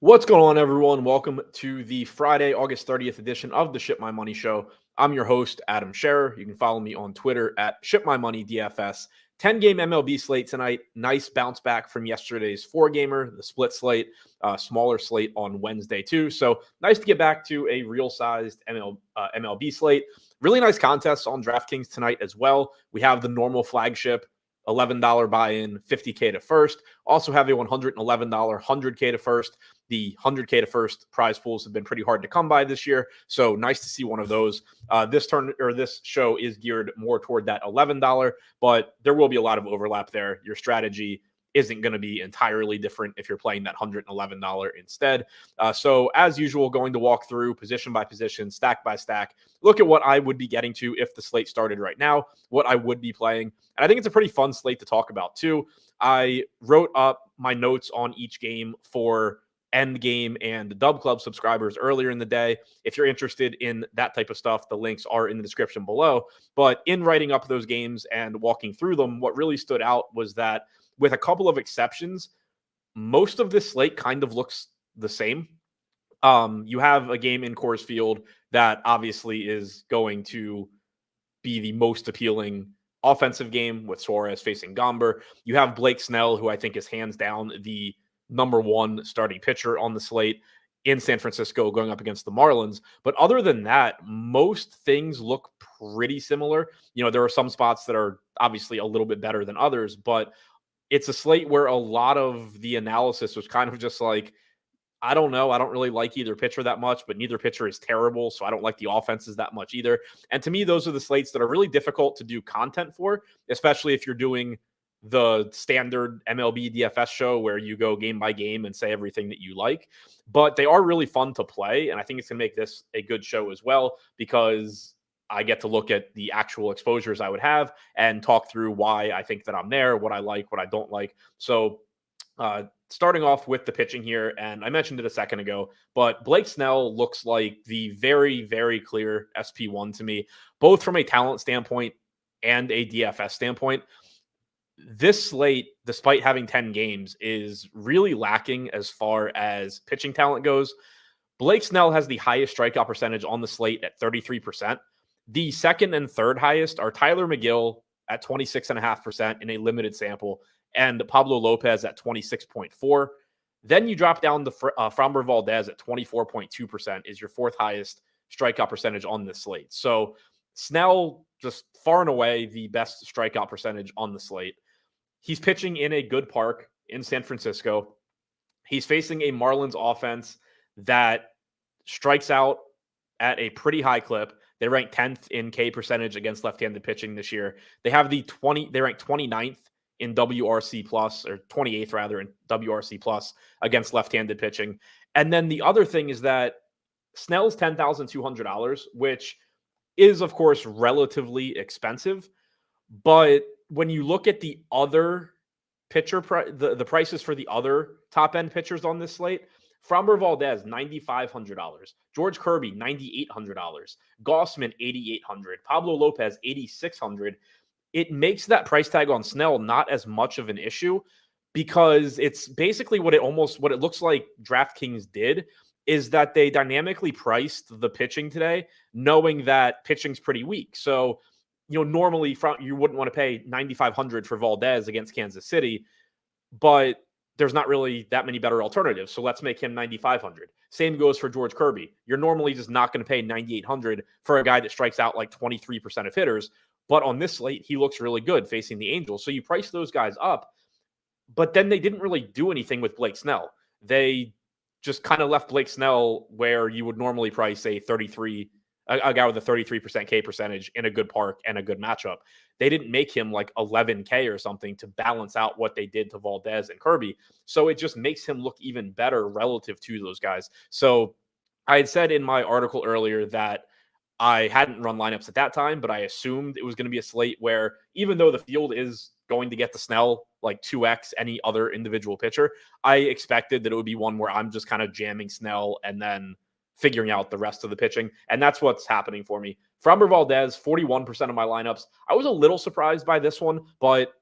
What's going on, everyone? Welcome to the Friday, August 30th edition of the Ship My Money Show. I'm your host, Adam Scherer. You can follow me on Twitter at ShipMyMoney DFS. 10-game MLB slate tonight. Nice bounce back from yesterday's 4-gamer, the split slate, smaller slate on Wednesday too. So nice to get back to a real-sized MLB slate. Really nice contests on DraftKings tonight as well. We have the normal flagship $11 buy-in, $50K to first. Also have a $111 $100K to first. The $100K to first prize pools have been pretty hard to come by this year, so nice to see one of those. This show is geared more toward that $11, but there will be a lot of overlap there. Your strategy isn't going to be entirely different if you're playing that $111 instead. So as usual, going to walk through position by position, stack by stack, look at what I would be getting to if the slate started right now, what I would be playing. And I think it's a pretty fun slate to talk about too. I wrote up my notes on each game for End Game and Dub Club subscribers earlier in the day. If you're interested in that type of stuff, the links are in the description below. But in writing up those games and walking through them, what really stood out was that with a couple of exceptions, most of this slate kind of looks the same. You have a game in Coors Field that obviously is going to be the most appealing offensive game with Suarez facing Gomber. You have Blake Snell, who I think is hands down the number one starting pitcher on the slate in San Francisco going up against the Marlins. But other than that, most things look pretty similar. You know, there are some spots that are obviously a little bit better than others, but it's a slate where a lot of the analysis was kind of just like, I don't know. I don't really like either pitcher that much, but neither pitcher is terrible. So I don't like the offenses that much either. And to me, those are the slates that are really difficult to do content for, especially if you're doing the standard MLB DFS show where you go game by game and say everything that you like. But they are really fun to play. And I think it's going to make this a good show as well, because I get to look at the actual exposures I would have and talk through why I think that I'm there, what I like, what I don't like. So starting off with the pitching here, and I mentioned it a second ago, but Blake Snell looks like the very, very clear SP1 to me, both from a talent standpoint and a DFS standpoint. This slate, despite having 10 games, is really lacking as far as pitching talent goes. Blake Snell has the highest strikeout percentage on the slate at 33%. The second and third highest are Tyler McGill at 26.5% in a limited sample, and Pablo Lopez at 26.4%. Then you drop down to Framber Valdez at 24.2% is your fourth highest strikeout percentage on this slate. So Snell just far and away the best strikeout percentage on the slate. He's pitching in a good park in San Francisco. He's facing a Marlins offense that strikes out at a pretty high clip. They rank 10th in K percentage against left-handed pitching this year. They have they rank 29th in WRC plus, or 28th rather, in WRC plus against left-handed pitching. And then the other thing is that Snell's $10,200, which is of course relatively expensive, but when you look at the other pitcher, the prices for the other top-end pitchers on this slate, Framber Valdez, $9,500. George Kirby, $9,800. Gossman, $8,800. Pablo Lopez, $8,600. It makes that price tag on Snell not as much of an issue, because it's basically what it looks like DraftKings did is that they dynamically priced the pitching today, knowing that pitching's pretty weak. So, you know, normally you wouldn't want to pay $9,500 for Valdez against Kansas City, but there's not really that many better alternatives. So let's make him $9,500. Same goes for George Kirby. You're normally just not going to pay $9,800 for a guy that strikes out like 23% of hitters. But on this slate, he looks really good facing the Angels. So you price those guys up, but then they didn't really do anything with Blake Snell. They just kind of left Blake Snell where you would normally price a guy with a 33% K percentage in a good park and a good matchup. They didn't make him like 11K or something to balance out what they did to Valdez and Kirby. So it just makes him look even better relative to those guys. So I had said in my article earlier that I hadn't run lineups at that time, but I assumed it was going to be a slate where, even though the field is going to get the Snell like 2x any other individual pitcher, I expected that it would be one where I'm just kind of jamming Snell and then figuring out the rest of the pitching. And that's what's happening for me. Framber Valdez, 41% of my lineups. I was a little surprised by this one, but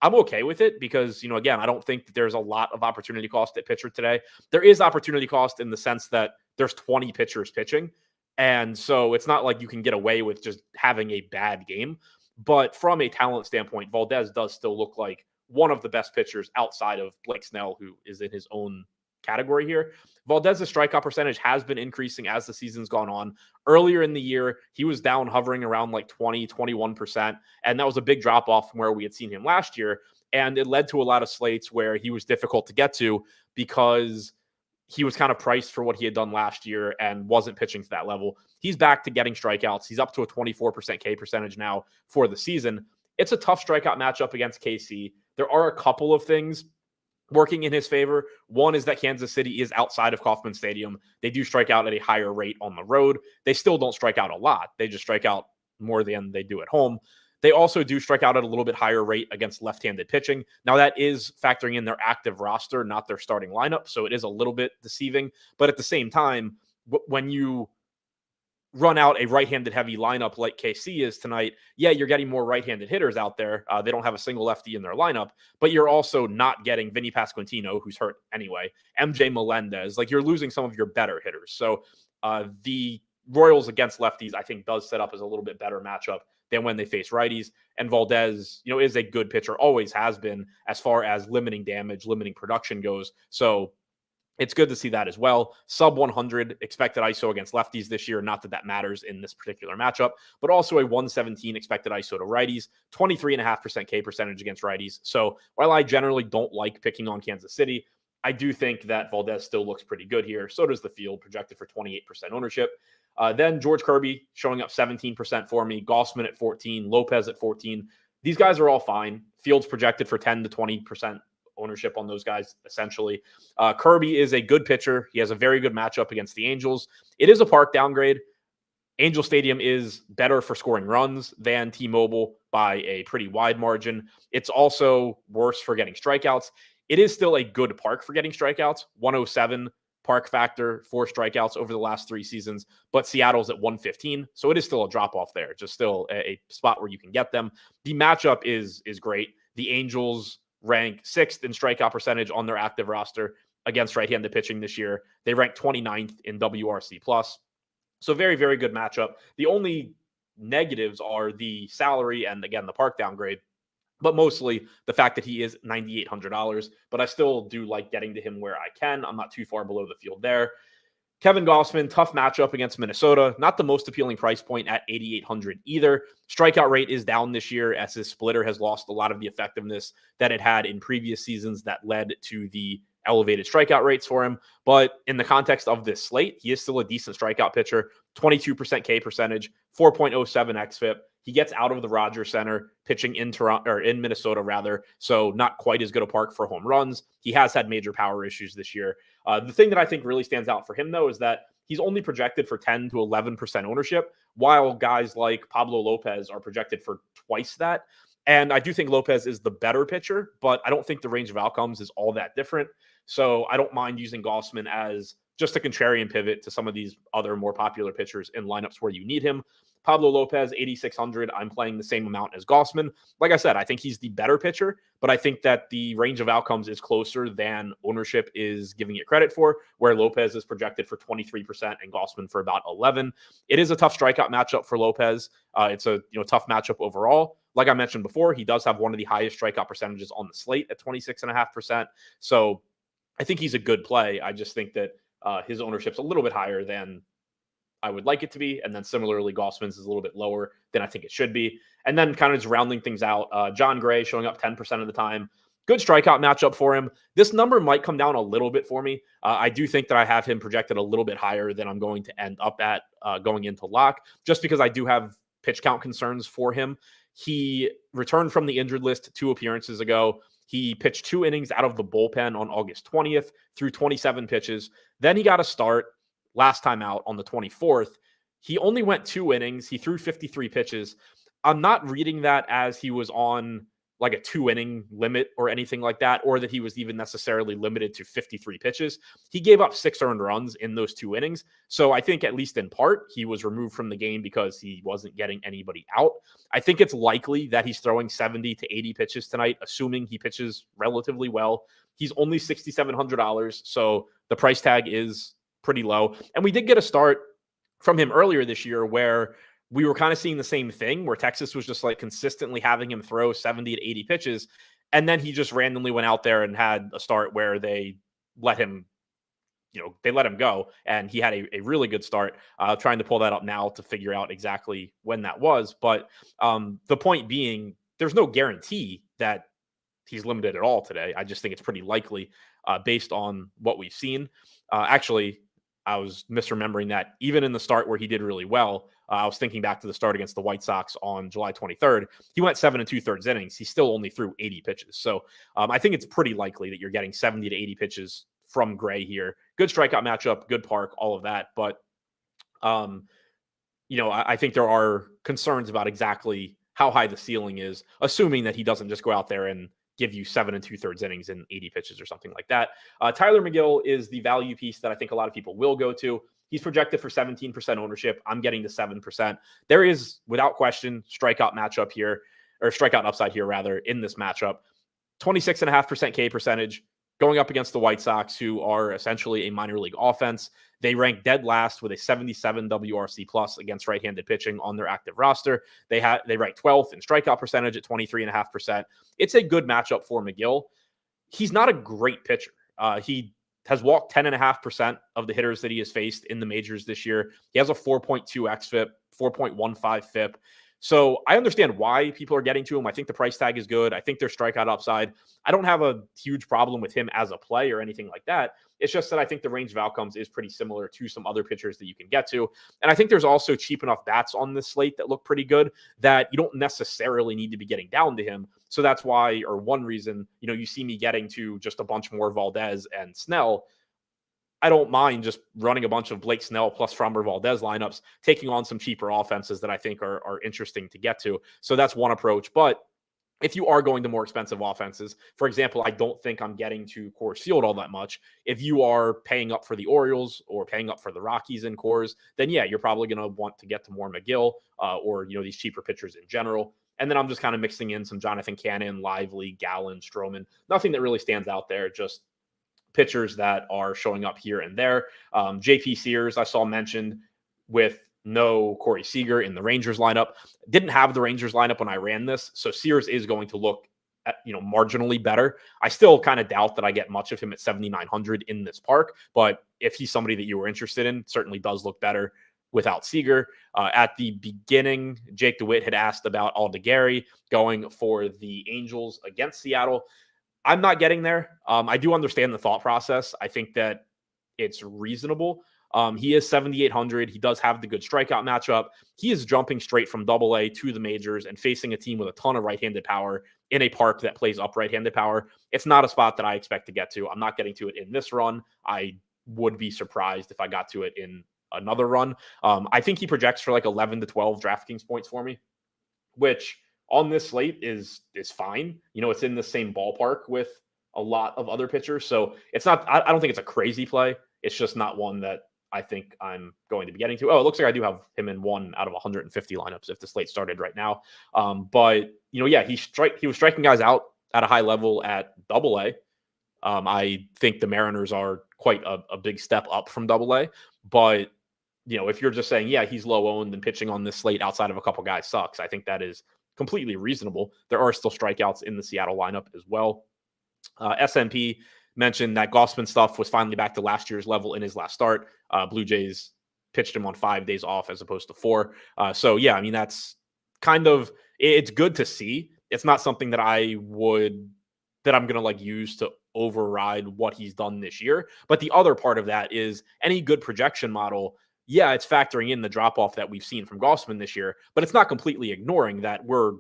I'm okay with it because, again, I don't think that there's a lot of opportunity cost at pitcher today. There is opportunity cost in the sense that there's 20 pitchers pitching. And so it's not like you can get away with just having a bad game. But from a talent standpoint, Valdez does still look like one of the best pitchers outside of Blake Snell, who is in his own category here. Valdez's strikeout percentage has been increasing as the season's gone on. Earlier in the year, he was down hovering around like 20, 21%. And that was a big drop off from where we had seen him last year. And it led to a lot of slates where he was difficult to get to because he was kind of priced for what he had done last year and wasn't pitching to that level. He's back to getting strikeouts. He's up to a 24% K percentage now for the season. It's a tough strikeout matchup against KC. There are a couple of things working in his favor. One is that Kansas City is outside of Kauffman Stadium. They do strike out at a higher rate on the road. They still don't strike out a lot. They just strike out more than they do at home. They also do strike out at a little bit higher rate against left-handed pitching. Now, that is factoring in their active roster, not their starting lineup, so it is a little bit deceiving. But at the same time, when you run out a right-handed heavy lineup like KC is tonight, yeah, you're getting more right-handed hitters out there. They don't have a single lefty in their lineup, but you're also not getting Vinny Pasquantino, who's hurt anyway, MJ Melendez. Like, you're losing some of your better hitters. So the Royals against lefties, I think, does set up as a little bit better matchup than when they face righties. And Valdez, is a good pitcher, always has been, as far as limiting damage, limiting production goes. So it's good to see that as well. Sub 100 expected ISO against lefties this year. Not that that matters in this particular matchup, but also a 117 expected ISO to righties, 23.5% K percentage against righties. So while I generally don't like picking on Kansas City, I do think that Valdez still looks pretty good here. So does the field, projected for 28% ownership. Then George Kirby showing up 17% for me, Gossman at 14, Lopez at 14. These guys are all fine. Field's projected for 10 to 20% ownership on those guys, essentially. Kirby is a good pitcher. He has a very good matchup against the Angels. It is a park downgrade. Angel Stadium is better for scoring runs than T-Mobile by a pretty wide margin. It's also worse for getting strikeouts. It is still a good park for getting strikeouts, 107 park factor, 4 strikeouts over the last 3 seasons, but Seattle's at 115. So it is still a drop off there, just still a spot where you can get them. The matchup is great. The Angels rank 6th in strikeout percentage on their active roster against right-handed pitching this year. They rank 29th in WRC+. So very, very good matchup. The only negatives are the salary and, again, the park downgrade, but mostly the fact that he is $9,800. But I still do like getting to him where I can. I'm not too far below the field there. Kevin Gossman, tough matchup against Minnesota. Not the most appealing price point at $8,800 either. Strikeout rate is down this year as his splitter has lost a lot of the effectiveness that it had in previous seasons that led to the elevated strikeout rates for him. But in the context of this slate, he is still a decent strikeout pitcher, 22% K percentage, 4.07 xFIP. He gets out of the Rogers Center pitching in Toronto, or in Minnesota rather. So not quite as good a park for home runs. He has had major power issues this year. The thing that I think really stands out for him, though, is that he's only projected for 10 to 11% ownership, while guys like Pablo Lopez are projected for twice that. And I do think Lopez is the better pitcher, but I don't think the range of outcomes is all that different. So I don't mind using Gossman as just a contrarian pivot to some of these other more popular pitchers in lineups where you need him. Pablo Lopez, 8,600. I'm playing the same amount as Gossman. Like I said, I think he's the better pitcher, but I think that the range of outcomes is closer than ownership is giving it credit for, where Lopez is projected for 23% and Gossman for about 11. It is a tough strikeout matchup for Lopez. It's a tough matchup overall. Like I mentioned before, he does have one of the highest strikeout percentages on the slate at 26.5%. So I think he's a good play. I just think that his ownership's a little bit higher than I would like it to be. And then similarly, Gossman's is a little bit lower than I think it should be. And then kind of just rounding things out, John Gray showing up 10% of the time. Good strikeout matchup for him. This number might come down a little bit for me. I do think that I have him projected a little bit higher than I'm going to end up at going into lock, just because I do have pitch count concerns for him. He returned from the injured list 2 appearances ago. He pitched 2 innings out of the bullpen on August 20th through 27 pitches. Then he got a start last time out on the 24th. He only went 2 innings. He threw 53 pitches. I'm not reading that as he was on like a 2-inning limit or anything like that, or that he was even necessarily limited to 53 pitches. He gave up 6 earned runs in those 2 innings. So I think at least in part, he was removed from the game because he wasn't getting anybody out. I think it's likely that he's throwing 70 to 80 pitches tonight, assuming he pitches relatively well. He's only $6,700, so the price tag is pretty low. And we did get a start from him earlier this year where we were kind of seeing the same thing, where Texas was just like consistently having him throw 70 to 80 pitches. And then he just randomly went out there and had a start where they let him, they let him go. And he had a really good start. Trying to pull that up now to figure out exactly when that was. But the point being, there's no guarantee that he's limited at all today. I just think it's pretty likely based on what we've seen. Actually, I was misremembering that even in the start where he did really well, I was thinking back to the start against the White Sox on July 23rd. He went 7 2/3 innings. He still only threw 80 pitches. So I think it's pretty likely that you're getting 70 to 80 pitches from Gray here. Good strikeout matchup, good park, all of that. But, I think there are concerns about exactly how high the ceiling is, assuming that he doesn't just go out there and give you 7 2/3 innings in 80 pitches or something like that. Tyler McGill is the value piece that I think a lot of people will go to. He's projected for 17% ownership. I'm getting to 7%. There is, without question, strikeout upside here, rather, in this matchup. 26.5% K percentage going up against the White Sox, who are essentially a minor league offense. They rank dead last with a 77 WRC plus against right-handed pitching on their active roster. They rank 12th in strikeout percentage at 23.5%. It's a good matchup for McGill. He's not a great pitcher. He has walked 10.5% of the hitters that he has faced in the majors this year. He has a 4.2 xFIP, 4.15 FIP. So I understand why people are getting to him. I think the price tag is good. I think there's strikeout upside. I don't have a huge problem with him as a play or anything like that. It's just that I think the range of outcomes is pretty similar to some other pitchers that you can get to. And I think there's also cheap enough bats on this slate that look pretty good that you don't necessarily need to be getting down to him. So that's why, or one reason, you see me getting to just a bunch more Valdez and Snell. I don't mind just running a bunch of Blake Snell plus Framber Valdez lineups, taking on some cheaper offenses that I think are interesting to get to. So that's one approach. But if you are going to more expensive offenses, for example, I don't think I'm getting to Coors Field all that much. If you are paying up for the Orioles or paying up for the Rockies in Coors, then yeah, you're probably going to want to get to more McGill or these cheaper pitchers in general. And then I'm just kind of mixing in some Jonathan Cannon, Lively, Gallen, Stroman. Nothing that really stands out there, just pitchers that are showing up here and there. JP Sears, I saw mentioned with no Corey Seager in the Rangers lineup. Didn't have the Rangers lineup when I ran this, so Sears is going to look marginally better. I still kind of doubt that I get much of him at 7,900 in this park, but if he's somebody that you were interested in, certainly does look better without Seager. At the beginning, Jake DeWitt had asked about Aldegari going for the Angels against Seattle. I'm not getting there. I do understand the thought process. I think that it's reasonable. He is 7,800. He does have the good strikeout matchup. He is jumping straight from AA to the majors and facing a team with a ton of right-handed power in a park that plays up right-handed power. It's not a spot that I expect to get to. I'm not getting to it in this run. I would be surprised if I got to it in another run. I think he projects for like 11 to 12 DraftKings points for me, which on this slate is fine. It's in the same ballpark with a lot of other pitchers. So it's not, I don't think it's a crazy play. It's just not one that I think I'm going to be getting to. Oh, it looks like I do have him in 1 out of 150 lineups if the slate started right now. But he was striking guys out at a high level at AA. I think the Mariners are quite a big step up from AA. But if you're just saying, yeah, he's low owned and pitching on this slate outside of a couple guys sucks, I think that is completely reasonable. There are still strikeouts in the Seattle lineup as well. SMP mentioned that Gossman stuff was finally back to last year's level in his last start. Blue Jays pitched him on 5 days off as opposed to 4. So yeah, I mean, that's kind of, it's good to see. It's not something that I'm going to like use to override what he's done this year. But the other part of that is any good projection model. Yeah, it's factoring in the drop-off that we've seen from Gossman this year, but it's not completely ignoring that we're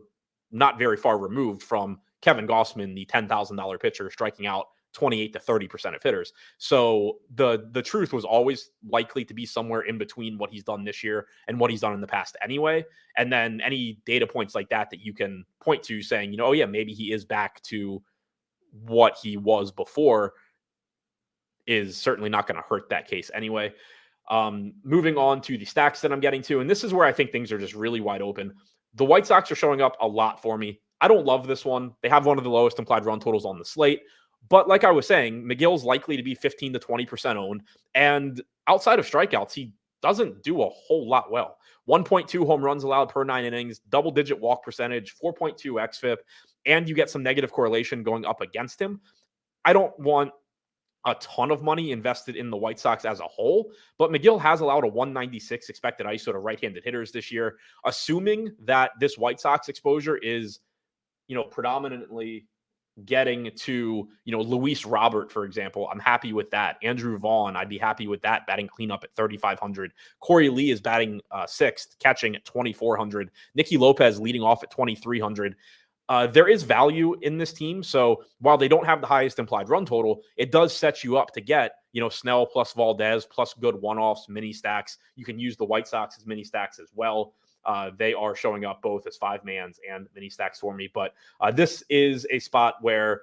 not very far removed from Kevin Gossman, the $10,000 pitcher, striking out 28 to 30% of hitters. So the truth was always likely to be somewhere in between what he's done this year and what he's done in the past anyway. And then any data points like that you can point to saying, oh yeah, maybe he is back to what he was before is certainly not going to hurt that case anyway. Moving on to the stacks that I'm getting to, and this is where I think things are just really wide open. The White Sox are showing up a lot for me. I don't love this one. They have one of the lowest implied run totals on the slate. But like I was saying, McGill's likely to be 15 to 20% owned. And outside of strikeouts, he doesn't do a whole lot well. 1.2 home runs allowed per 9 innings, double-digit walk percentage, 4.2 xFIP, and you get some negative correlation going up against him. I don't want a ton of money invested in the White Sox as a whole, but McGill has allowed a 196 expected ISO to right-handed hitters this year. Assuming that this White Sox exposure is, predominantly getting to, Luis Robert, for example, I'm happy with that. Andrew Vaughn, I'd be happy with that, batting cleanup at 3,500. Corey Lee is batting sixth, catching at 2,400. Nicky Lopez leading off at 2,300. There is value in this team. So while they don't have the highest implied run total, it does set you up to get, Snell plus Valdez plus good one-offs, mini stacks. You can use the White Sox as mini stacks as well. They are showing up both as 5-mans and mini stacks for me. But this is a spot where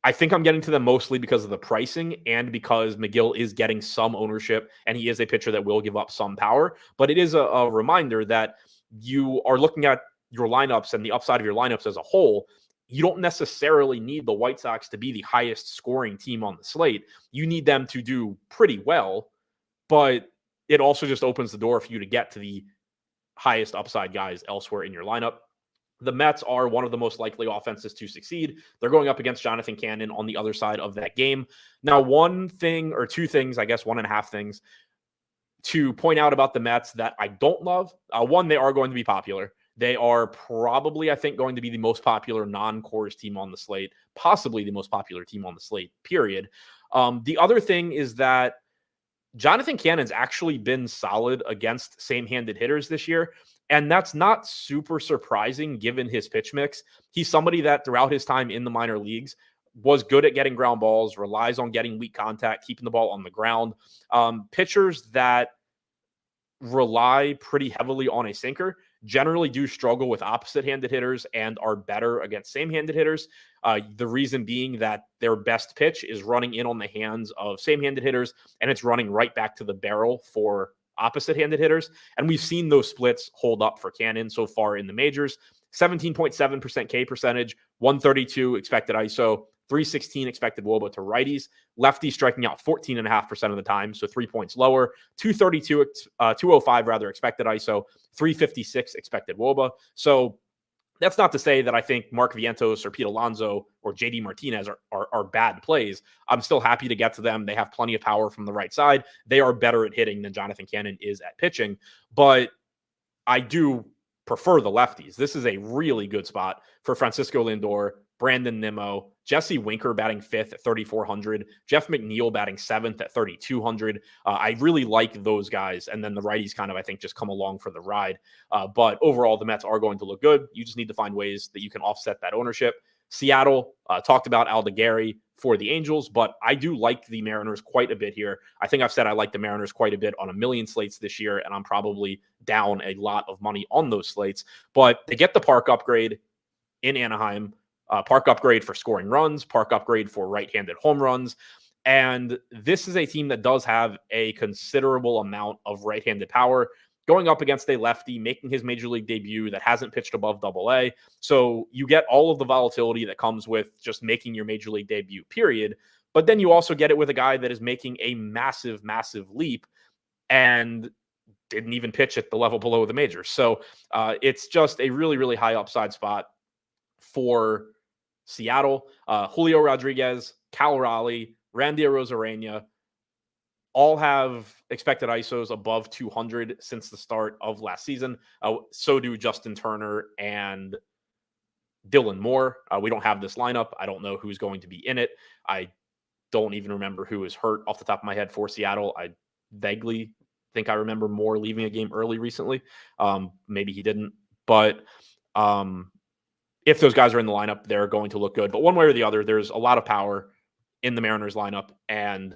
I think I'm getting to them mostly because of the pricing and because McGill is getting some ownership and he is a pitcher that will give up some power. But it is a reminder that you are looking at your lineups and the upside of your lineups as a whole. You don't necessarily need the White Sox to be the highest scoring team on the slate. You need them to do pretty well, but it also just opens the door for you to get to the highest upside guys elsewhere in your lineup. The Mets are one of the most likely offenses to succeed. They're going up against Jonathan Cannon on the other side of that game. Now, one thing or two things, I guess 1.5 things to point out about the Mets that I don't love. One, they are going to be popular. They are probably, I think, going to be the most popular non-Coors team on the slate, possibly the most popular team on the slate, period. The other thing is that Jonathan Cannon's actually been solid against same-handed hitters this year, and that's not super surprising given his pitch mix. He's somebody that throughout his time in the minor leagues was good at getting ground balls, relies on getting weak contact, keeping the ball on the ground. Pitchers that rely pretty heavily on a sinker generally do struggle with opposite-handed hitters and are better against same-handed hitters. The reason being that their best pitch is running in on the hands of same-handed hitters, and it's running right back to the barrel for opposite-handed hitters. And we've seen those splits hold up for Cannon so far in the majors. 17.7% K percentage, 132 expected ISO, 316 expected WOBA to righties. Lefties striking out 14.5% of the time, so 3 points lower. 205 expected ISO, 356 expected WOBA. So that's not to say that I think Mark Vientos or Pete Alonso or JD Martinez are bad plays. I'm still happy to get to them. They have plenty of power from the right side. They are better at hitting than Jonathan Cannon is at pitching, but I do prefer the lefties. This is a really good spot for Francisco Lindor, Brandon Nimmo, Jesse Winker batting 5th at 3,400, Jeff McNeil batting 7th at 3,200. I really like those guys. And then the righties kind of, I think, just come along for the ride. But overall, the Mets are going to look good. You just need to find ways that you can offset that ownership. Seattle, talked about Aldegari for the Angels, but I do like the Mariners quite a bit here. I think I've said I like the Mariners quite a bit on a million slates this year, and I'm probably down a lot of money on those slates. But they get the park upgrade in Anaheim, park upgrade for scoring runs, park upgrade for right-handed home runs. And this is a team that does have a considerable amount of right-handed power, going up against a lefty, making his major league debut that hasn't pitched above Double-A. So you get all of the volatility that comes with just making your major league debut, period. But then you also get it with a guy that is making a massive, massive leap and didn't even pitch at the level below the majors. So it's just a really, really high upside spot for Seattle. Julio Rodriguez, Cal Raleigh, Randy Arozarena all have expected ISOs above 200 since the start of last season. So do Justin Turner and Dylan Moore. We don't have this lineup. I don't know who's going to be in it. I don't even remember who is hurt off the top of my head for Seattle. I vaguely think I remember Moore leaving a game early recently. Maybe he didn't. But if those guys are in the lineup, they're going to look good. But one way or the other, there's a lot of power in the Mariners lineup, and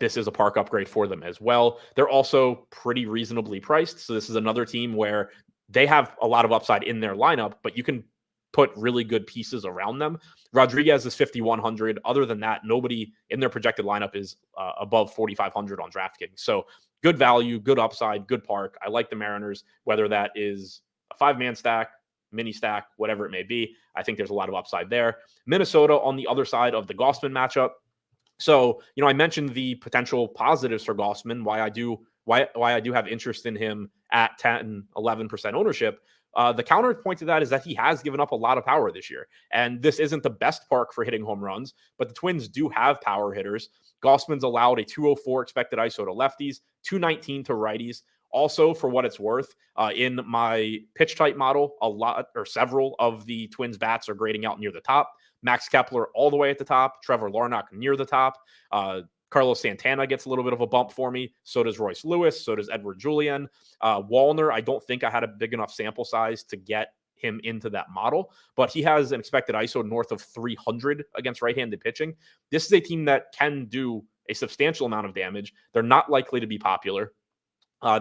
this is a park upgrade for them as well. They're also pretty reasonably priced. So this is another team where they have a lot of upside in their lineup, but you can put really good pieces around them. Rodriguez is 5,100. Other than that, nobody in their projected lineup is above 4,500 on DraftKings. So good value, good upside, good park. I like the Mariners, whether that is a 5-man stack, mini stack, whatever it may be. I think there's a lot of upside there. Minnesota on the other side of the Gausman matchup. So, I mentioned the potential positives for Gausman, why I do have interest in him at 10, 11% ownership. The counterpoint to that is that he has given up a lot of power this year. And this isn't the best park for hitting home runs, but the Twins do have power hitters. Gausman's allowed a 204 expected ISO to lefties, 219 to righties. Also, for what it's worth, in my pitch type model, several of the Twins bats are grading out near the top. Max Kepler all the way at the top, Trevor Larnach near the top. Carlos Santana gets a little bit of a bump for me. So does Royce Lewis. So does Edward Julian. Wallner, I don't think I had a big enough sample size to get him into that model, but he has an expected ISO north of 300 against right-handed pitching. This is a team that can do a substantial amount of damage. They're not likely to be popular.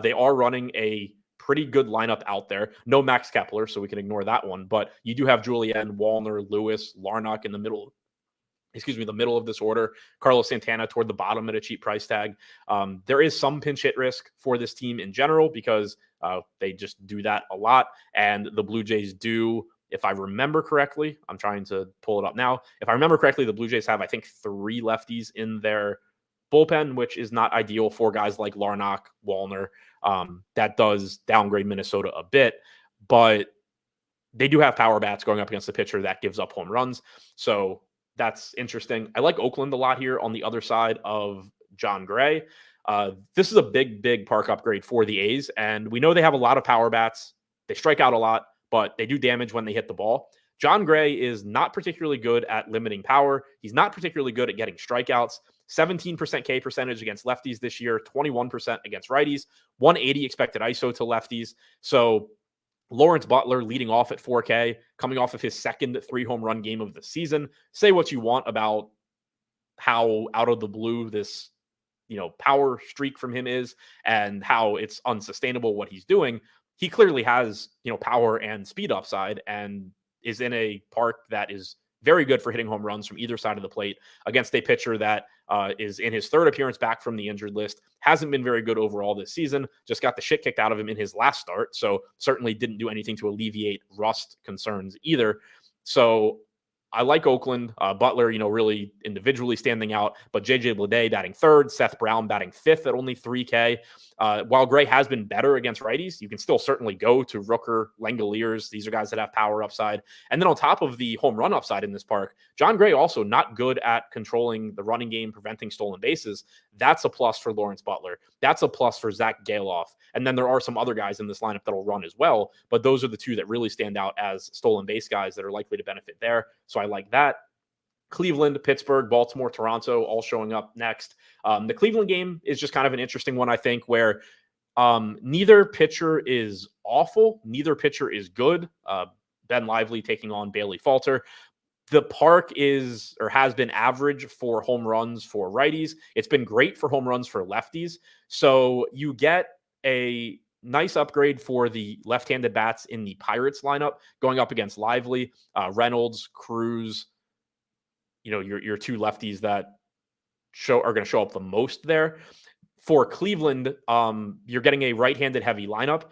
They are running a pretty good lineup out there. No Max Kepler, so we can ignore that one. But you do have Julian, Wallner, Lewis, Larnach in the middle of this order. Carlos Santana toward the bottom at a cheap price tag. There is some pinch hit risk for this team in general because they just do that a lot. And the Blue Jays do, if I remember correctly, I'm trying to pull it up now. If I remember correctly, the Blue Jays have, I think, 3 lefties in their bullpen, which is not ideal for guys like Larnach, Wallner. That does downgrade Minnesota a bit, but they do have power bats going up against the pitcher that gives up home runs. So that's interesting. I like Oakland a lot here on the other side of John Gray. This is a big park upgrade for the A's, and we know they have a lot of power bats. They strike out a lot, but they do damage when they hit the ball. John Gray is not particularly good at limiting power. He's not particularly good at getting strikeouts. 17% K percentage against lefties this year, 21% against righties, 180 expected ISO to lefties. So Lawrence Butler leading off at 4K, coming off of his second 3-home run game of the season. Say what you want about how out of the blue this, power streak from him is and how it's unsustainable what he's doing. He clearly has, power and speed upside and is in a park that is very good for hitting home runs from either side of the plate against a pitcher that is in his 3rd appearance back from the injured list. Hasn't been very good overall this season. Just got the shit kicked out of him in his last start. So certainly didn't do anything to alleviate rust concerns either. So I like Oakland. Butler, really individually standing out, but JJ Bleday batting 3rd, Seth Brown batting 5th at only 3K. While Gray has been better against righties, you can still certainly go to Rooker, Langoliers. These are guys that have power upside. And then on top of the home run upside in this park, John Gray also not good at controlling the running game, preventing stolen bases. That's a plus for Lawrence Butler. That's a plus for Zach Galoff. And then there are some other guys in this lineup that'll run as well, but those are the 2 that really stand out as stolen base guys that are likely to benefit there. So I like that. Cleveland, Pittsburgh, Baltimore, Toronto, all showing up next. The Cleveland game is just kind of an interesting one, I think, where neither pitcher is awful. Neither pitcher is good. Ben Lively taking on Bailey Falter. The park is or has been average for home runs for righties. It's been great for home runs for lefties. So you get a nice upgrade for the left-handed bats in the Pirates lineup going up against Lively, Reynolds, Cruz, your 2 lefties that are going to show up the most there. For Cleveland, you're getting a right-handed heavy lineup.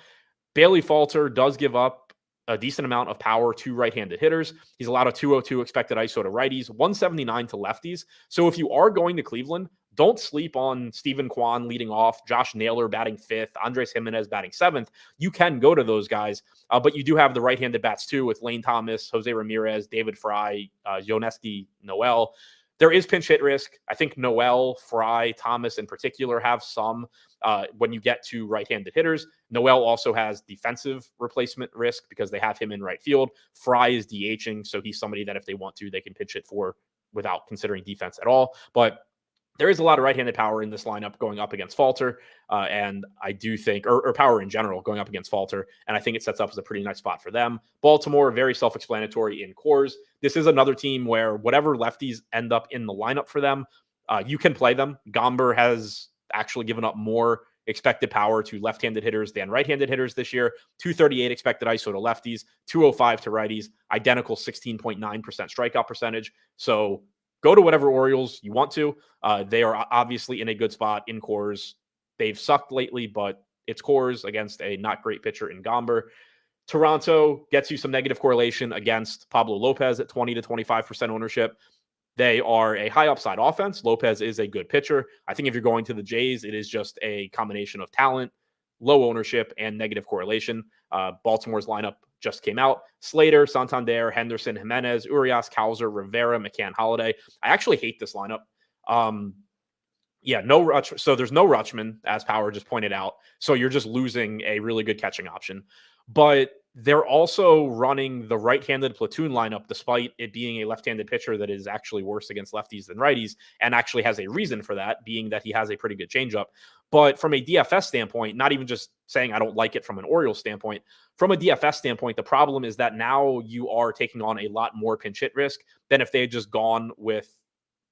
Bailey Falter does give up a decent amount of power to right-handed hitters. He's allowed a 202 expected ISO to righties, 179 to lefties. So if you are going to Cleveland, don't sleep on Stephen Kwan leading off, Josh Naylor batting 5th, Andres Jimenez batting 7th. You can go to those guys, but you do have the right-handed bats too with Lane Thomas, Jose Ramirez, David Fry, Yoneski Noel. There is pinch hit risk. I think Noel, Fry, Thomas in particular have some when you get to right-handed hitters. Noel also has defensive replacement risk because they have him in right field. Fry is DHing, so he's somebody that if they want to, they can pinch hit for without considering defense at all. But there is a lot of right-handed power in this lineup going up against Falter. And I do think, or power in general going up against Falter. And I think it sets up as a pretty nice spot for them. Baltimore, very self-explanatory in cores. This is another team where whatever lefties end up in the lineup for them, you can play them. Gomber has actually given up more expected power to left-handed hitters than right-handed hitters this year. 238 expected ISO to lefties, 205 to righties, identical 16.9% strikeout percentage. So go to whatever Orioles you want to. They are obviously in a good spot in cores. They've sucked lately, but it's cores against a not great pitcher in Gomber. Toronto gets you some negative correlation against Pablo Lopez at 20 to 25% ownership. They are a high upside offense. Lopez is a good pitcher. I think if you're going to the Jays, it is just a combination of talent, low ownership, and negative correlation. Baltimore's lineup just came out. Slater, Santander, Henderson, Jimenez, Urias, Cowser, Rivera, McCann, Holiday. I actually hate this lineup. No Rutschman. So there's no Rutschman, as Power just pointed out. So you're just losing a really good catching option. But they're also running the right-handed platoon lineup, despite it being a left-handed pitcher that is actually worse against lefties than righties, and actually has a reason for that, being that he has a pretty good changeup. But from a DFS standpoint, not even just saying I don't like it from an Orioles standpoint, from a DFS standpoint, the problem is that now you are taking on a lot more pinch hit risk than if they had just gone with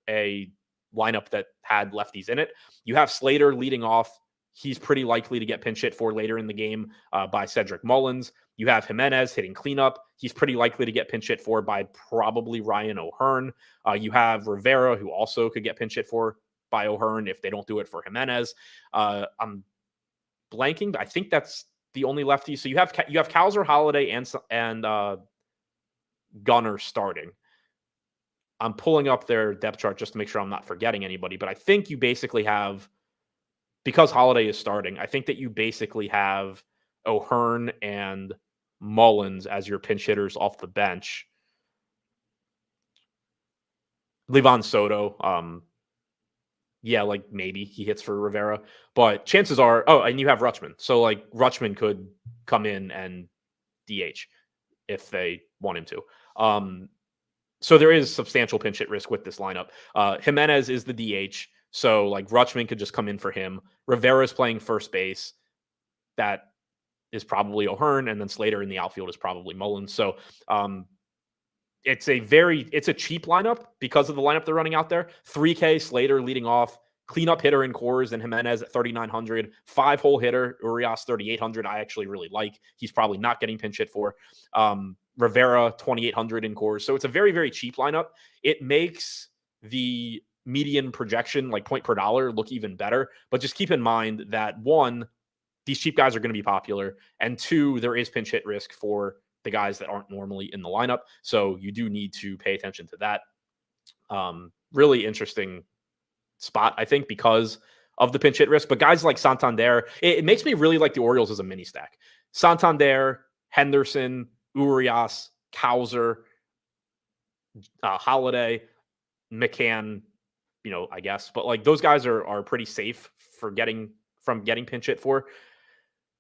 a lineup that had lefties in it. You have Slater leading off. He's pretty likely to get pinch hit for later in the game by Cedric Mullins. You have Jimenez hitting cleanup. He's pretty likely to get pinch hit for by probably Ryan O'Hearn. You have Rivera, who also could get pinch hit for by O'Hearn if they don't do it for Jimenez. I'm blanking, but I think that's the only lefty. So you have Cowser, Holiday, and Gunner starting. I'm pulling up their depth chart just to make sure I'm not forgetting anybody, but I think you basically have, because Holiday is starting, I think that you basically have O'Hearn and Mullins as your pinch hitters off the bench. Livan Soto, maybe he hits for Rivera, but chances are, and you have Rutschman. So Rutschman could come in and DH if they want him to. So there is substantial pinch hit risk with this lineup. Jimenez is the DH. So Rutschman could just come in for him. Rivera's playing first base. That is probably O'Hearn, and then Slater in the outfield is probably Mullins. So it's a cheap lineup because of the lineup they're running out there. 3K Slater leading off, cleanup hitter in cores, and Jimenez at 3,900. 5-hole hitter, Urias 3,800. I actually really like. He's probably not getting pinch hit for. Rivera 2,800 in cores. So it's a very, very cheap lineup. It makes the median projection, point per dollar, look even better. But just keep in mind that, one, these cheap guys are going to be popular, and two, there is pinch hit risk for the guys that aren't normally in the lineup. So you do need to pay attention to that. Really interesting spot, I think, because of the pinch hit risk. But guys like Santander, it makes me really like the Orioles as a mini stack. Santander, Henderson, Urias, Cowser, Holiday, McCann, I guess. But those guys are pretty safe for getting pinch hit for.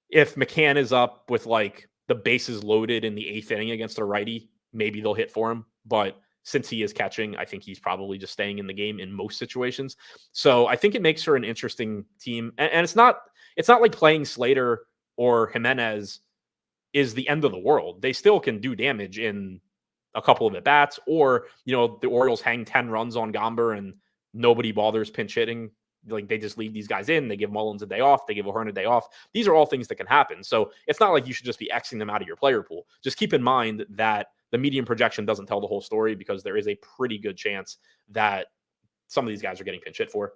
If McCann is up with the bases loaded in the 8th inning against a righty, maybe they'll hit for him. But since he is catching, I think he's probably just staying in the game in most situations. So I think it makes for an interesting team. And it's not like playing Slater or Jimenez is the end of the world. They still can do damage in a couple of at-bats, or, the Orioles hang 10 runs on Gomber and nobody bothers pinch hitting. They just leave these guys in. They give Mullins a day off. They give O'Hearn a day off. These are all things that can happen. So it's not like you should just be Xing them out of your player pool. Just keep in mind that the median projection doesn't tell the whole story, because there is a pretty good chance that some of these guys are getting pinch hit for.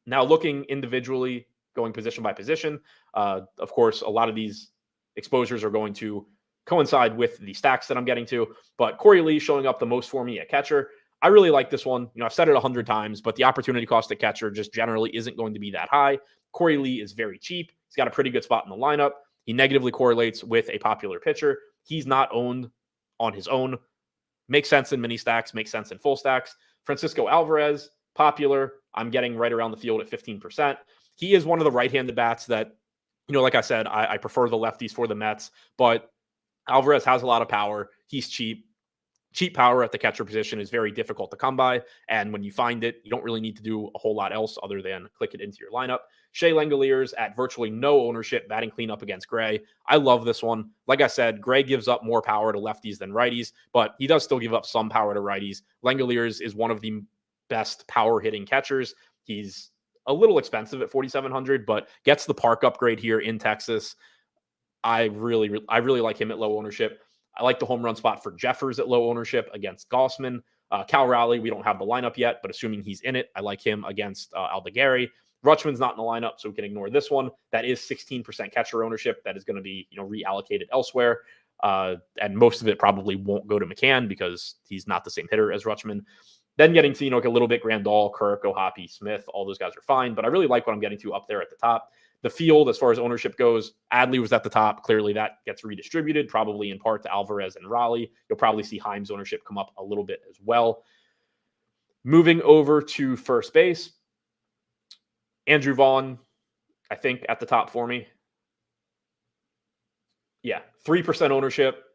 Now, looking individually, going position by position, of course, a lot of these exposures are going to coincide with the stacks that I'm getting to. But Corey Lee showing up the most for me at catcher. I really like this one. I've said it 100 times, but the opportunity cost at catcher just generally isn't going to be that high. Corey Lee is very cheap. He's got a pretty good spot in the lineup. He negatively correlates with a popular pitcher. He's not owned on his own. Makes sense in mini stacks, makes sense in full stacks. Francisco Alvarez, popular. I'm getting right around the field at 15%. He is one of the right-handed bats that, like I said, I prefer the lefties for the Mets, but Alvarez has a lot of power. He's cheap. cheap power at the catcher position is very difficult to come by. And when you find it, you don't really need to do a whole lot else other than click it into your lineup. Shea Langoliers at virtually no ownership, batting cleanup against Gray. I love this one. Like I said, Gray gives up more power to lefties than righties, but he does still give up some power to righties. Langoliers is one of the best power hitting catchers. He's a little expensive at 4,700, but gets the park upgrade here in Texas. I really like him at low ownership. I like the home run spot for Jeffers at low ownership against Gossman. Cal Raleigh, we don't have the lineup yet, but assuming he's in it, I like him against Aldegari. Rutschman's not in the lineup, so we can ignore this one. That is 16% catcher ownership. That is going to be reallocated elsewhere. And most of it probably won't go to McCann because he's not the same hitter as Rutschman. Then getting to, like a little bit Grandal, Kirk, O'Hoppe, Smith, all those guys are fine. But I really like what I'm getting to up there at the top. The field, as far as ownership goes, Adley was at the top. Clearly, that gets redistributed, probably in part to Alvarez and Raleigh. You'll probably see Himes' ownership come up a little bit as well. Moving over to first base, Andrew Vaughn, I think, at the top for me. Yeah, 3% ownership.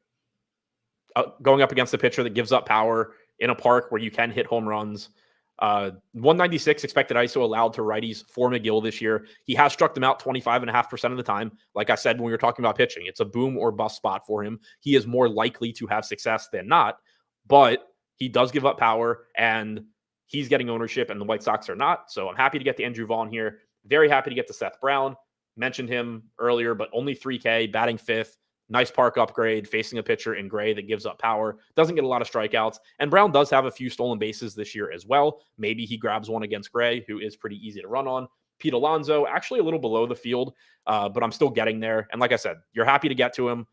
Going up against a pitcher that gives up power in a park where you can hit home runs. 196 expected ISO allowed to righties for McGill this year. He has struck them out 25.5% of the time. Like I said, when we were talking about pitching, it's a boom or bust spot for him. He is more likely to have success than not, but he does give up power and he's getting ownership and the White Sox are not. So I'm happy to get to Andrew Vaughn here. Very happy to get to Seth Brown. Mentioned him earlier, but only 3K, batting fifth. Nice park upgrade, facing a pitcher in Gray that gives up power. Doesn't get a lot of strikeouts. And Brown does have a few stolen bases this year as well. Maybe he grabs one against Gray, who is pretty easy to run on. Pete Alonso, actually a little below the field, but I'm still getting there. And like I said, you're happy to get to him.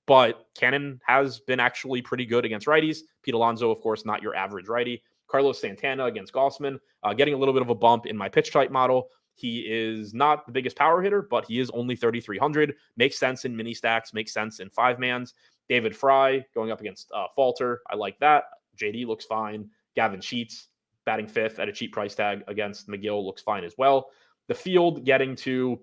But Cannon has been actually pretty good against righties. Pete Alonso, of course, not your average righty. Carlos Santana against Gossman, getting a little bit of a bump in my pitch type model. He is not the biggest power hitter, but he is only 3,300. Makes sense in mini stacks, makes sense in five mans. David Fry going up against Falter. I like that. JD looks fine. Gavin Sheets batting fifth at a cheap price tag against McGill looks fine as well. The field getting to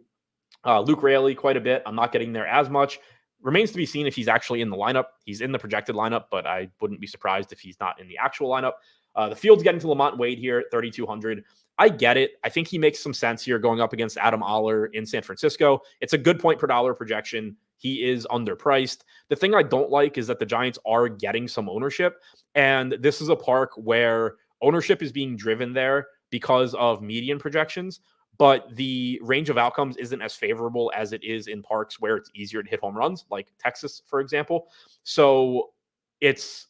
Luke Raley quite a bit. I'm not getting there as much. Remains to be seen if he's actually in the lineup. He's in the projected lineup, but I wouldn't be surprised if he's not in the actual lineup. The field's getting to Lamont Wade here at 3,200. I get it. I think he makes some sense here going up against Adam Oller in San Francisco. It's a good point per dollar projection. He is underpriced. The thing I don't like is that the Giants are getting some ownership, and this is a park where ownership is being driven there because of median projections, but the range of outcomes isn't as favorable as it is in parks where it's easier to hit home runs, like Texas, for example. So it's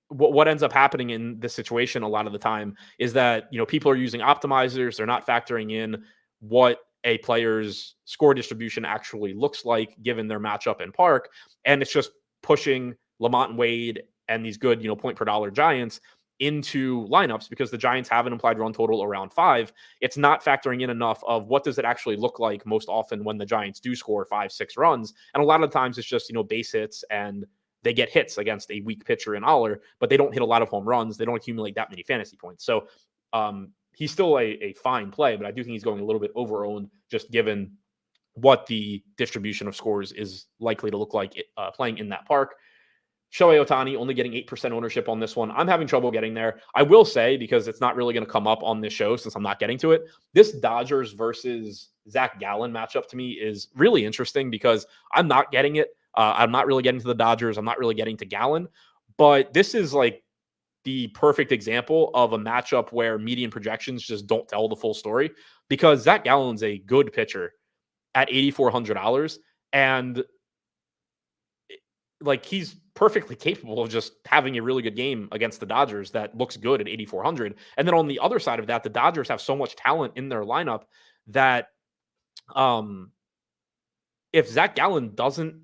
what ends up happening in this situation a lot of the time is that, people are using optimizers. They're not factoring in what a player's score distribution actually looks like given their matchup in park. And it's just pushing Lamont Wade and these good, point per dollar Giants into lineups because the Giants have an implied run total around 5. It's not factoring in enough of what does it actually look like most often when the Giants do score 5-6 runs. And a lot of times it's just, base hits and they get hits against a weak pitcher in Oller, but they don't hit a lot of home runs. They don't accumulate that many fantasy points. So he's still a fine play, but I do think he's going a little bit over-owned just given what the distribution of scores is likely to look like playing in that park. Shohei Ohtani only getting 8% ownership on this one. I'm having trouble getting there. I will say, because it's not really going to come up on this show since I'm not getting to it, this Dodgers versus Zach Gallen matchup to me is really interesting because I'm not getting it. I'm not really getting to the Dodgers. I'm not really getting to Gallen. But this is like the perfect example of a matchup where median projections just don't tell the full story because Zach Gallen's a good pitcher at $8,400. And like he's perfectly capable of just having a really good game against the Dodgers that looks good at 8,400. And then on the other side of that, the Dodgers have so much talent in their lineup that if Zach Gallen doesn't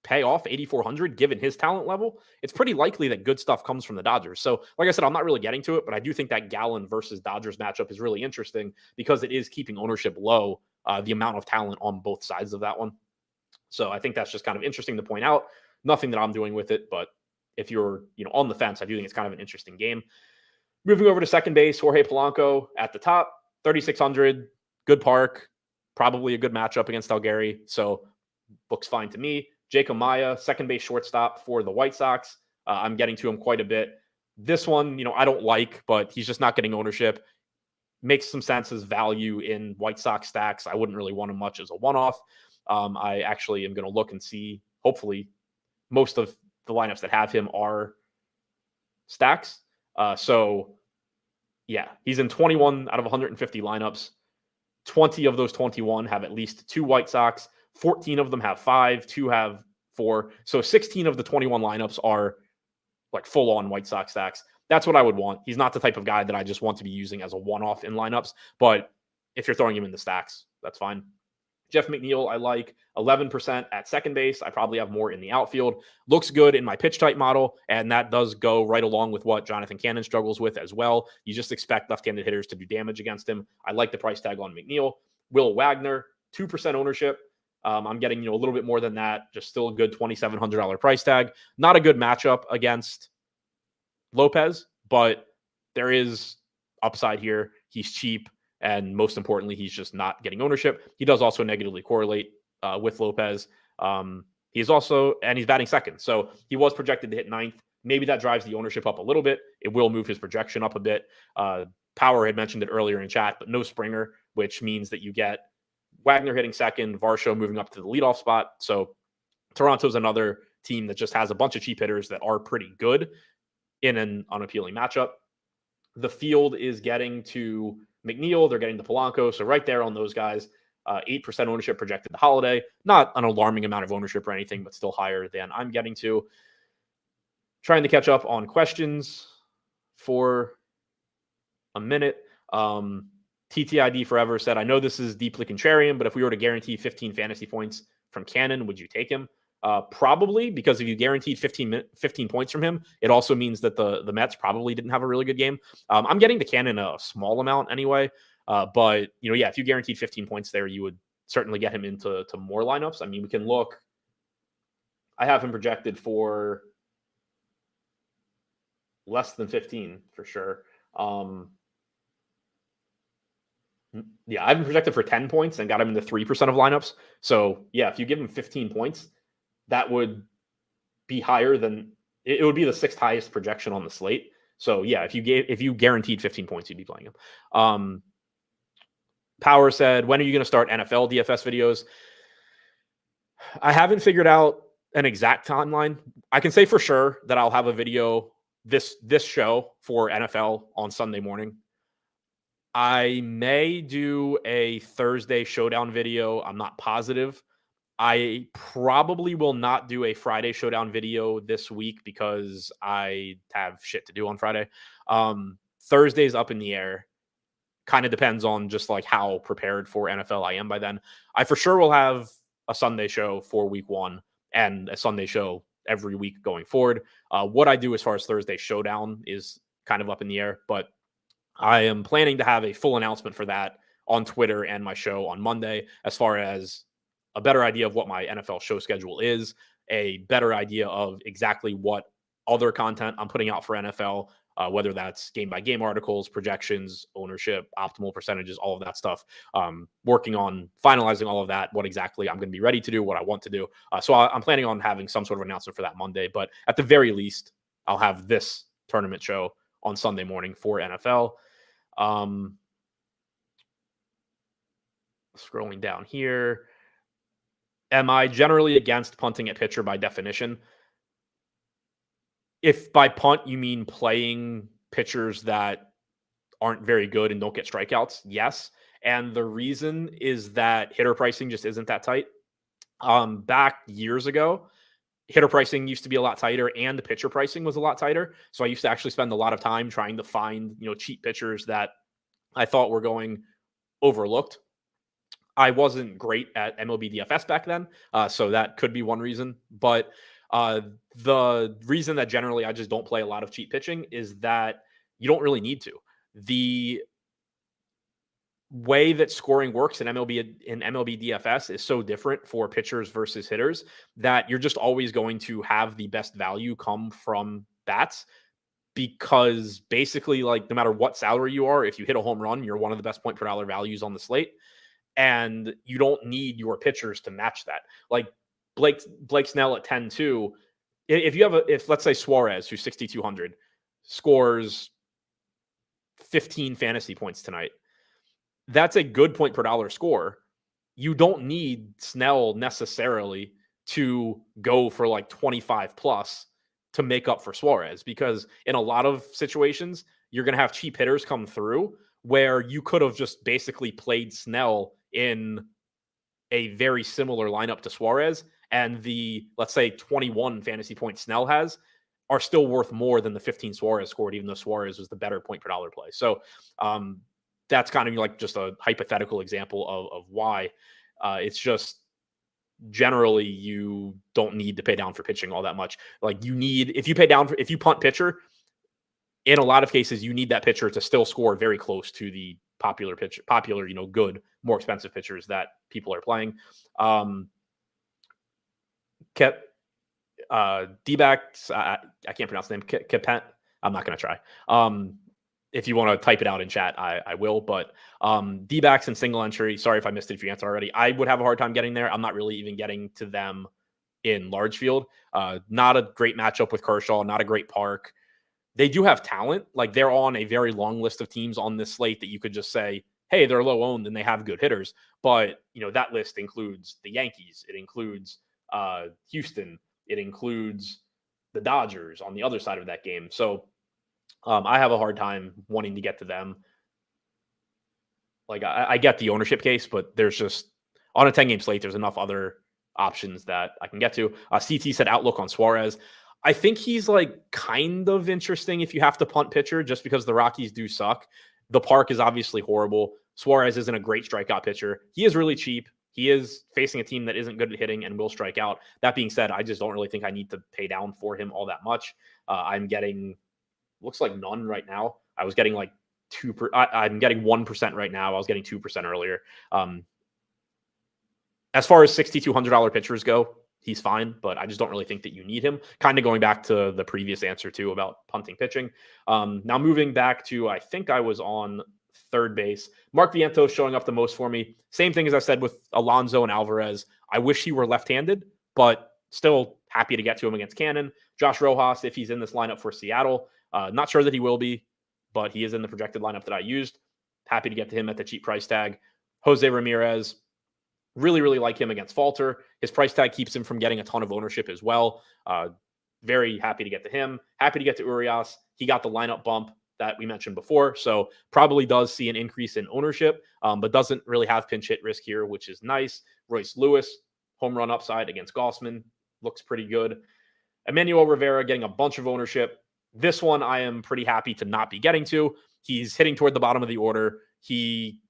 pay off 8,400 given his talent level, it's pretty likely that good stuff comes from the Dodgers. So like I said, I'm not really getting to it, but I do think that Gallen versus Dodgers matchup is really interesting because it is keeping ownership low, the amount of talent on both sides of that one. So I think that's just kind of interesting to point out. Nothing that I'm doing with it, but if you're, on the fence, I do think it's kind of an interesting game. Moving over to second base, Jorge Polanco at the top, 3,600, good park, probably a good matchup against Algary. So looks fine to me. Jacob Maya, second base shortstop for the White Sox. I'm getting to him quite a bit. This one, I don't like, but he's just not getting ownership. Makes some sense as value in White Sox stacks. I wouldn't really want him much as a one-off. I actually am going to look and see, hopefully, most of the lineups that have him are stacks. So, yeah, he's in 21 out of 150 lineups. 20 of those 21 have at least 2 White Sox. 14 of them have 5. 2 have 4. So 16 of the 21 lineups are like full-on White Sox stacks. That's what I would want. He's not the type of guy that I just want to be using as a one-off in lineups. But if you're throwing him in the stacks, that's fine. Jeff McNeil, I like 11% at second base. I probably have more in the outfield. Looks good in my pitch type model, and that does go right along with what Jonathan Cannon struggles with as well. You just expect left-handed hitters to do damage against him. I like the price tag on McNeil. Will Wagner, 2% ownership. I'm getting a little bit more than that. Just still a good $2,700 price tag. Not a good matchup against Lopez, but there is upside here. He's cheap. And most importantly, he's just not getting ownership. He does also negatively correlate with Lopez. He's batting second. So he was projected to hit ninth. Maybe that drives the ownership up a little bit. It will move his projection up a bit. Power had mentioned it earlier in chat, but no Springer, which means that you get Wagner hitting second, Varsho moving up to the leadoff spot. So Toronto's another team that just has a bunch of cheap hitters that are pretty good in an unappealing matchup. The field is getting to McNeil. They're getting to Polanco. So right there on those guys, 8% ownership projected to Holiday. Not an alarming amount of ownership or anything, but still higher than I'm getting to. Trying to catch up on questions for a minute. TTID Forever said, I know this is deeply contrarian, but if we were to guarantee 15 fantasy points from Cannon, would you take him? Probably, because if you guaranteed 15 points from him, it also means that the Mets probably didn't have a really good game. I'm getting to Cannon a small amount anyway. But, if you guaranteed 15 points there, you would certainly get him into more lineups. I mean, we can look. I have him projected for less than 15 for sure. I have him projected for 10 points and got him into 3% of lineups. So, if you give him 15 points, that would be higher than it would be the 6th highest projection on the slate. So if you guaranteed 15 points, you'd be playing him. Power said, when are you going to start NFL DFS videos? I haven't figured out an exact timeline. I can say for sure that I'll have a video this show for NFL on Sunday morning. I may do a Thursday showdown video. I'm not positive. I probably will not do a Friday showdown video this week because I have shit to do on Friday. Thursday's up in the air. Kind of depends on just like how prepared for NFL I am by then. I for sure will have a Sunday show for week 1 and a Sunday show every week going forward. What I do as far as Thursday showdown is kind of up in the air, but I am planning to have a full announcement for that on Twitter and my show on Monday, as far as a better idea of what my NFL show schedule is, a better idea of exactly what other content I'm putting out for NFL, whether that's game-by-game articles, projections, ownership, optimal percentages, all of that stuff. Working on finalizing all of that, what exactly I'm going to be ready to do, what I want to do. So I'm planning on having some sort of announcement for that Monday, but at the very least, I'll have this tournament show on Sunday morning for NFL. Scrolling down here. Am I generally against punting at pitcher by definition? If by punt you mean playing pitchers that aren't very good and don't get strikeouts, yes. And the reason is that hitter pricing just isn't that tight. Back years ago, hitter pricing used to be a lot tighter and the pitcher pricing was a lot tighter. So I used to actually spend a lot of time trying to find, cheap pitchers that I thought were going overlooked. I wasn't great at MLB DFS back then, so that could be one reason. But the reason that generally I just don't play a lot of cheap pitching is that you don't really need to. The way that scoring works in MLB DFS is so different for pitchers versus hitters that you're just always going to have the best value come from bats, because basically, like, no matter what salary you are, if you hit a home run, you're one of the best point per dollar values on the slate. And you don't need your pitchers to match that. Like Blake Snell at 10-2 if let's say Suarez, who's 6,200, scores 15 fantasy points tonight, that's a good point per dollar score. You don't need Snell necessarily to go for like 25 plus to make up for Suarez, because in a lot of situations, you're going to have cheap hitters come through where you could have just basically played Snell in a very similar lineup to Suarez, and the, let's say, 21 fantasy points Snell has are still worth more than the 15 Suarez scored, even though Suarez was the better point per dollar play. So that's kind of like just a hypothetical example of why. It's just generally you don't need to pay down for pitching all that much. Like you need, if you punt pitcher, in a lot of cases, you need that pitcher to still score very close to the popular, good, more expensive pitchers that people are playing. D-backs, I can't pronounce the name. Kepent. I'm not going to try. If you want to type it out in chat, I will. But D-backs and single entry, sorry if I missed it if you answered already. I would have a hard time getting there. I'm not really even getting to them in large field. Not a great matchup with Kershaw, not a great park. They do have talent. Like they're on a very long list of teams on this slate that you could just say, hey, they're low owned and they have good hitters. But, that list includes the Yankees. It includes Houston. It includes the Dodgers on the other side of that game. So I have a hard time wanting to get to them. Like I get the ownership case, but there's just, on a 10-game slate, there's enough other options that I can get to. CT said outlook on Suarez. I think he's like kind of interesting if you have to punt pitcher, just because the Rockies do suck. The park is obviously horrible. Suarez isn't a great strikeout pitcher. He is really cheap. He is facing a team that isn't good at hitting and will strike out. That being said, I just don't really think I need to pay down for him all that much. I'm getting, looks like none right now. I was getting like I'm getting 1% right now. I was getting 2% earlier. As far as $6,200 pitchers go, he's fine, but I just don't really think that you need him. Kind of going back to the previous answer too about punting pitching. Now moving back to, I think I was on third base. Mark Vientos showing up the most for me. Same thing as I said with Alonso and Alvarez. I wish he were left-handed, but still happy to get to him against Cannon. Josh Rojas, if he's in this lineup for Seattle, not sure that he will be, but he is in the projected lineup that I used. Happy to get to him at the cheap price tag. Jose Ramirez, really, really like him against Falter. His price tag keeps him from getting a ton of ownership as well. Very happy to get to him. Happy to get to Urias. He got the lineup bump that we mentioned before, so probably does see an increase in ownership, but doesn't really have pinch hit risk here, which is nice. Royce Lewis, home run upside against Gossman, looks pretty good. Emmanuel Rivera getting a bunch of ownership. This one I am pretty happy to not be getting to. He's hitting toward the bottom of the order. He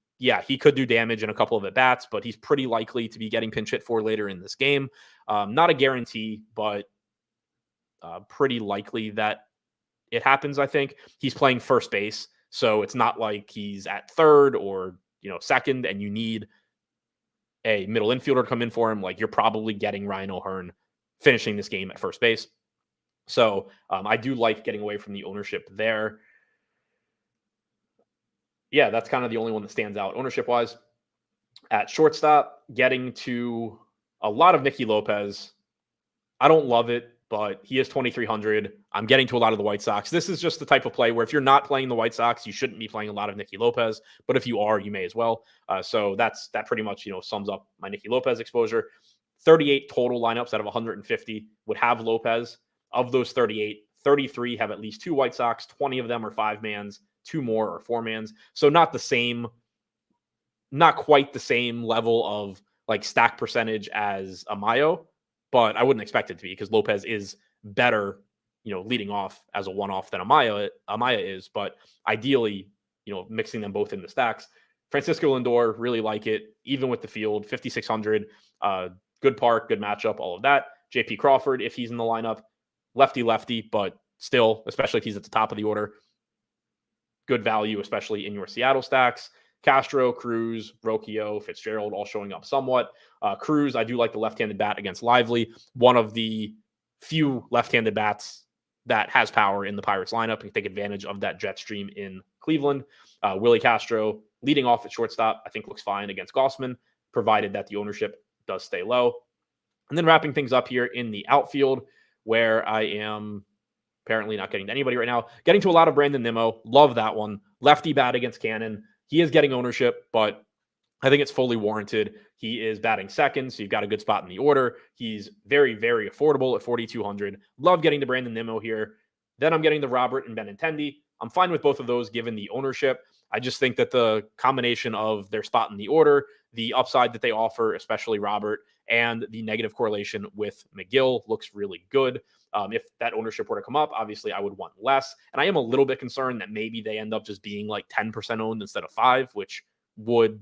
could do damage in a couple of at-bats, but he's pretty likely to be getting pinch hit for later in this game. Not a guarantee, but pretty likely that it happens, I think. He's playing first base, so it's not like he's at third or second, and you need a middle infielder to come in for him. Like, you're probably getting Ryan O'Hearn finishing this game at first base. So I do like getting away from the ownership there. Yeah, that's kind of the only one that stands out ownership-wise. At shortstop, getting to a lot of Nicky Lopez. I don't love it, but he is 2,300. I'm getting to a lot of the White Sox. This is just the type of play where if you're not playing the White Sox, you shouldn't be playing a lot of Nicky Lopez. But if you are, you may as well. So that pretty much sums up my Nicky Lopez exposure. 38 total lineups out of 150 would have Lopez. Of those 38, 33 have at least two White Sox. 20 of them are 5-mans. 2 more are 4-mans. So not quite the same level of like stack percentage as Amayo, but I wouldn't expect it to be because Lopez is better, leading off as a one-off than Amaya is. But ideally, mixing them both in the stacks. Francisco Lindor, really like it, even with the field, 5,600. Good park, good matchup, all of that. JP Crawford, if he's in the lineup, lefty, but still, especially if he's at the top of the order, good value, especially in your Seattle stacks. Castro, Cruz, Rocchio, Fitzgerald, all showing up somewhat. Cruz, I do like the left-handed bat against Lively. One of the few left-handed bats that has power in the Pirates lineup and take advantage of that jet stream in Cleveland. Willie Castro, leading off at shortstop, I think looks fine against Gossman, provided that the ownership does stay low. And then wrapping things up here in the outfield, where I am apparently not getting to anybody right now. Getting to a lot of Brandon Nimmo. Love that one. Lefty bat against Cannon. He is getting ownership, but I think it's fully warranted. He is batting second, so you've got a good spot in the order. He's very, very affordable at 4,200. Love getting the Brandon Nimmo here. Then I'm getting the Robert and Benintendi. I'm fine with both of those given the ownership. I just think that the combination of their spot in the order, the upside that they offer, especially Robert, and the negative correlation with McGill looks really good. If that ownership were to come up, obviously I would want less. And I am a little bit concerned that maybe they end up just being like 10% owned instead of 5%, which would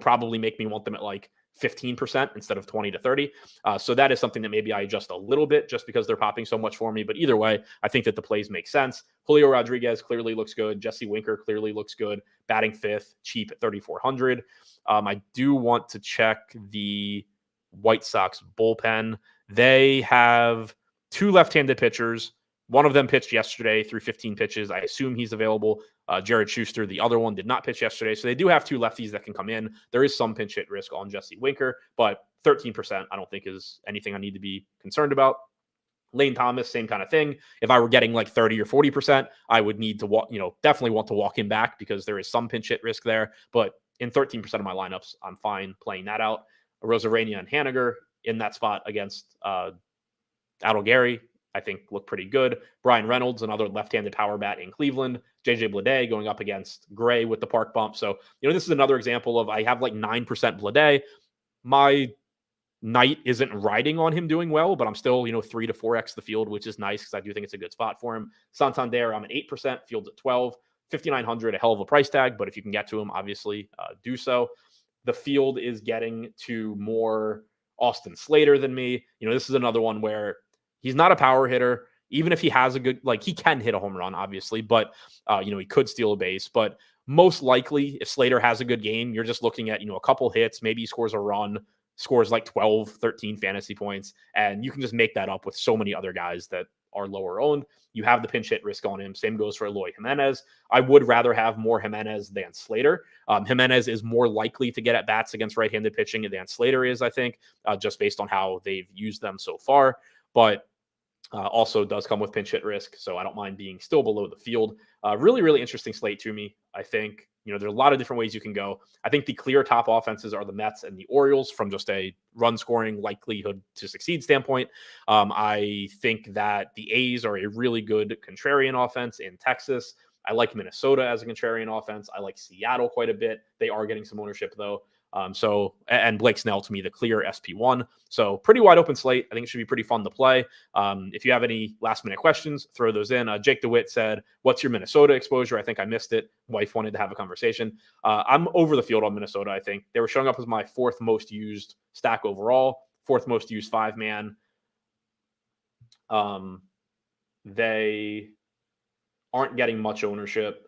probably make me want them at like 15% instead of 20 to 30. So that is something that maybe I adjust a little bit just because they're popping so much for me. But either way, I think that the plays make sense. Julio Rodriguez clearly looks good. Jesse Winker clearly looks good. Batting fifth, cheap at 3,400. I do want to check the White Sox bullpen. They have two left-handed pitchers. One of them pitched yesterday through 15 pitches. I assume he's available. Jared Schuster, the other one, did not pitch yesterday. So they do have two lefties that can come in. There is some pinch hit risk on Jesse Winker, but 13% I don't think is anything I need to be concerned about. Lane Thomas, same kind of thing. If I were getting like 30 or 40%, I would need to walk, definitely want to walk him back because there is some pinch hit risk there. But in 13% of my lineups, I'm fine playing that out. Rosarania and Haniger in that spot against Adel Gary, I think look pretty good. Brian Reynolds, another left-handed power bat in Cleveland. JJ Bleday going up against Gray with the park bump. So, this is another example of I have like 9% Bleday. My night isn't riding on him doing well, but I'm still, 3 to 4x the field, which is nice because I do think it's a good spot for him. Santander, I'm at 8%, field's at 12. 5,900, a hell of a price tag, but if you can get to him, obviously do so. The field is getting to more Austin Slater than me. This is another one where he's not a power hitter. Even if he has a good, he can hit a home run, obviously, but, he could steal a base. But most likely, if Slater has a good game, you're just looking at, a couple hits, maybe he scores a run, scores like 12, 13 fantasy points, and you can just make that up with so many other guys that are lower owned. You have the pinch hit risk on him. Same goes for Eloy Jimenez. I would rather have more Jimenez than Slater. Jimenez is more likely to get at bats against right-handed pitching than Slater is, I think, just based on how they've used them so far. But also does come with pinch hit risk, so I don't mind being still below the field. Really, really interesting slate to me. I think, there's a lot of different ways you can go. I think the clear top offenses are the Mets and the Orioles from just a run scoring likelihood to succeed standpoint. I think that the A's are a really good contrarian offense in Texas. I like Minnesota as a contrarian offense. I like Seattle quite a bit. They are getting some ownership though. And Blake Snell to me, the clear SP1. So pretty wide open slate. I think it should be pretty fun to play. If you have any last minute questions, throw those in. Jake DeWitt said, what's your Minnesota exposure? I think I missed it. Wife wanted to have a conversation. I'm over the field on Minnesota. I think they were showing up as my fourth most used stack overall, fourth most used 5-man. They aren't getting much ownership.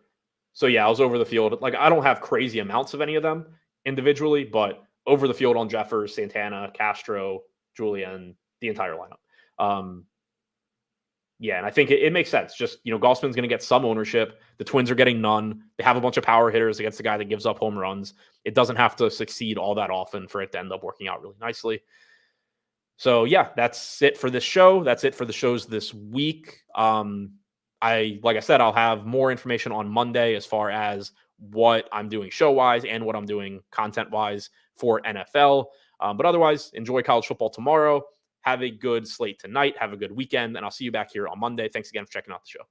So yeah, I was over the field. I don't have crazy amounts of any of them individually, but over the field on Jeffers, Santana, Castro, Julian, the entire lineup. And I think it makes sense. Just, Gaussman's going to get some ownership. The Twins are getting none. They have a bunch of power hitters against the guy that gives up home runs. It doesn't have to succeed all that often for it to end up working out really nicely. So yeah, that's it for this show. That's it for the shows this week. Like I said, I'll have more information on Monday as far as what I'm doing show-wise and what I'm doing content-wise for NFL. But otherwise, enjoy college football tomorrow. Have a good slate tonight. Have a good weekend, and I'll see you back here on Monday. Thanks again for checking out the show.